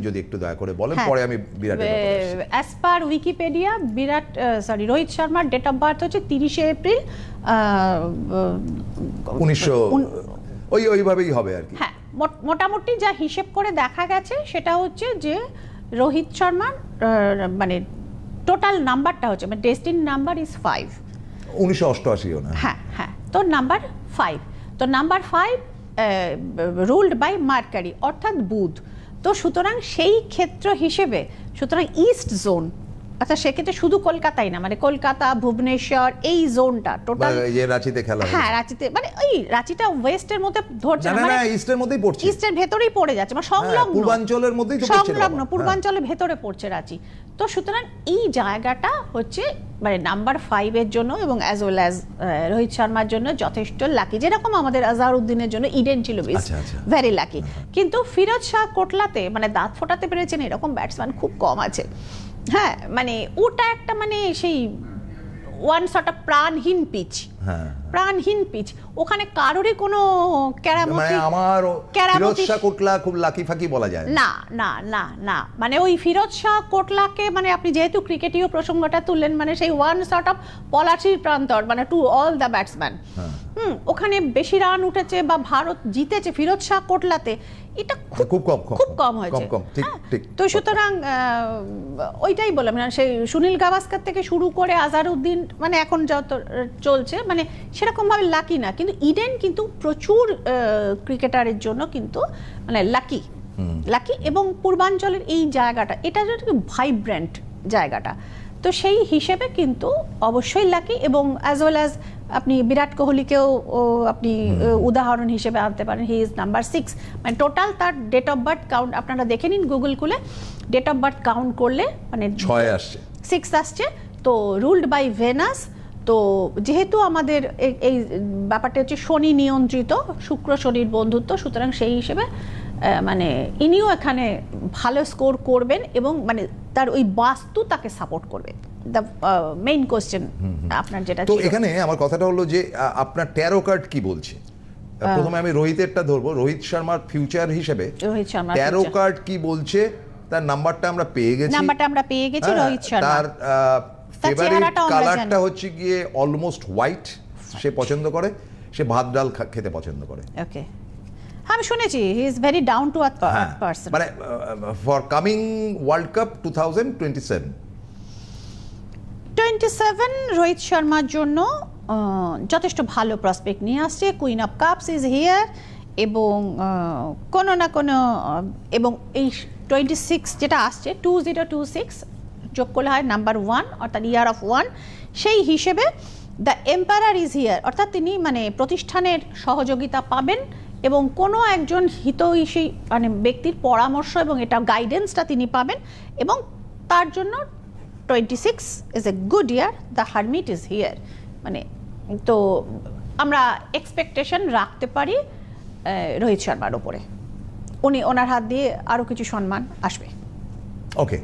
যদি একটু দয়া করে বলেন, পরে আমি বিরাটের ব্যাপারে আসছি। অ্যাজ পার উইকিপিডিয়া রোহিত শর্মার ডেট অফ বার্থ হচ্ছে 30শে এপ্রিল 1900 ওইভাবেই হবে আর কি। হ্যাঁ, মোটামুটি যা হিসেব করে দেখা গেছে সেটা হচ্ছে যে রোহিত শর্মার মানে টোটাল নাম্বারটা হচ্ছে মানে ডেস্টিনি নাম্বার ইজ 5। 1988 না? হ্যাঁ হ্যাঁ, তো নাম্বার 5, তো নাম্বার 5 রুলড বাই মার্কারি অর্থাৎ বুধ। তো সুতরাং সেই ক্ষেত্র হিসেবে সুতরাং ইস্ট জোন, আচ্ছা সেক্ষেত্রে শুধু কলকাতাই না, মানে কলকাতা, ভুবনেশ্বর, এই জোনটা টোটাল রাঁচিতে খেলা, হ্যাঁ রাঁচিতে, মানে ওই রাঁচিটা ওয়েস্টের মধ্যে ধরছে না, মানে ইস্টের মধ্যেই পড়ছে, ইস্টের ভেতরেই পড়ে যাচ্ছে, মানে সংলগ্ন পূর্বাঞ্চলের মধ্যেই তো পড়ছে, সংলগ্ন পূর্বাঞ্চলের ভেতরে পড়ছে রাঁচি। তো সুতরাং এই জায়গাটা হচ্ছে মানে নাম্বার 5 এর জন্য এবং অ্যাজ ওয়েল অ্যাজ রোহিত শর্মার জন্য যথেষ্ট লাকি, যেরকম আমাদের আজহারউদ্দিনের জন্য ইডেন ছিল ভেরি লাকি। কিন্তু ফিরোজ শাহ কোটলাতে মানে দাঁত ফোটাতে পেরেছেন এরকম ব্যাটসম্যান খুব কম আছে। হ্যাঁ, মানে ওটা একটা মানে সেই ওয়ান সর্ট অফ প্রাণহীন পিচ, প্রাণহীন পিচ, ওখানে কারোরই কোনো কেরামতি, মানে আমার ফিরোজ শাহ কোটলা খুব লাকি ফাকি বলা যায় না না না না, মানে ওই ফিরোজ শাহ কোটলাকে মানে আপনি যেহেতু ক্রিকেটীয় প্রসঙ্গটা তুললেন, মানে সেই ওয়ান সর্ট অফ পলাশির প্রান্তর, মানে টু অল দ্য ব্যাটসম্যান, ওখানে বেশি রান উঠেছে বা ভারত জিতেছে ফিরোজ শাহ কোটলাতে, এটা খুব কম হয়েছে। তো সুতরাং ওইটাই বললাম, সেই সুনীল গাভাস্কার থেকে শুরু করে আজহারউদ্দিন মানে এখন যত চলছে মানে সেরকম ভাবে লাকি না, কিন্তু ইডেন কিন্তু প্রচুর ক্রিকেটারের জন্য কিন্তু মানে লাকি এবং পূর্বাঞ্চলের এই জায়গাটা এটা ভাইব্রেন্ট জায়গাটা, তো সেই হিসেবে কিন্তু অবশ্যই লাকি। এবং অ্যাজ ওয়েল অ্যাজ আপনি বিরাট কোহলিকেও আপনি উদাহরণ হিসেবে আনতে পারেন, হি ইজ নাম্বার 6, মানে টোটাল তার ডেট অফ বার্থ কাউন্ট আপনারা দেখে নিন গুগল খুলে, ডেট অফ বার্থ কাউন্ট করলে মানে 6 আসছে, 6 আসছে। তো রুলড বাই ভেনাস, তো যেহেতু আমাদের এই ব্যাপারটা হচ্ছে শনি নিয়ন্ত্রিত, শুক্র শনির বন্ধুত্ব, সুতরাং সেই হিসেবে মানে ইনিও এখানে ভালো স্কোর করবেন এবং মানে তার ওই বাস্তু তাকে সাপোর্ট করবে। দ্য মেইন কোশ্চেন আপনার যেটা, তো এখানে আমার কথাটা হলো যে আপনার ট্যারো কার্ড কি বলছে? প্রথমে আমি রোহিতেরটা ধরবো, রোহিত শর্মার ফিউচার হিসেবে ট্যারো কার্ড কি বলছে? তার নাম্বারটা আমরা পেয়ে গেছি, রোহিত শর্মা তার ফেভারিট কালারটা হচ্ছে গিয়ে অলমোস্ট হোয়াইট, সে পছন্দ করে, সে ভাত ডাল খেতে পছন্দ করে। ওকে, আমি শুনেছি he is very down to earth person, মানে for coming World Cup 2027 Rohit শর্মার জন্য যথেষ্ট ভালো প্রসপেক্ট নিয়ে আসছে। Queen of cups is here এবং কোনো না কোনো এবং এই 26 যেটা আসছে 2026 যোগ করলে হয় নাম্বার 1 অর্থাৎ ইয়ার অফ 1, সেই হিসেবে দ্য এম্পায়ার ইজ হিয়ার, অর্থাৎ তিনি মানে প্রতিষ্ঠানের সহযোগিতা পাবেন এবং কোনো একজন হিতৈষী মানে ব্যক্তির পরামর্শ এবং এটা গাইডেন্সটা তিনি পাবেন এবং তার জন্য 26 is a good year, the hermit is here. মানে তো আমরা এক্সপেকটেশন রাখতে পারি রোহিত শর্মার ওপরে, ওনার হাত দিয়ে আরও কিছু সম্মান আসবে। ওকে।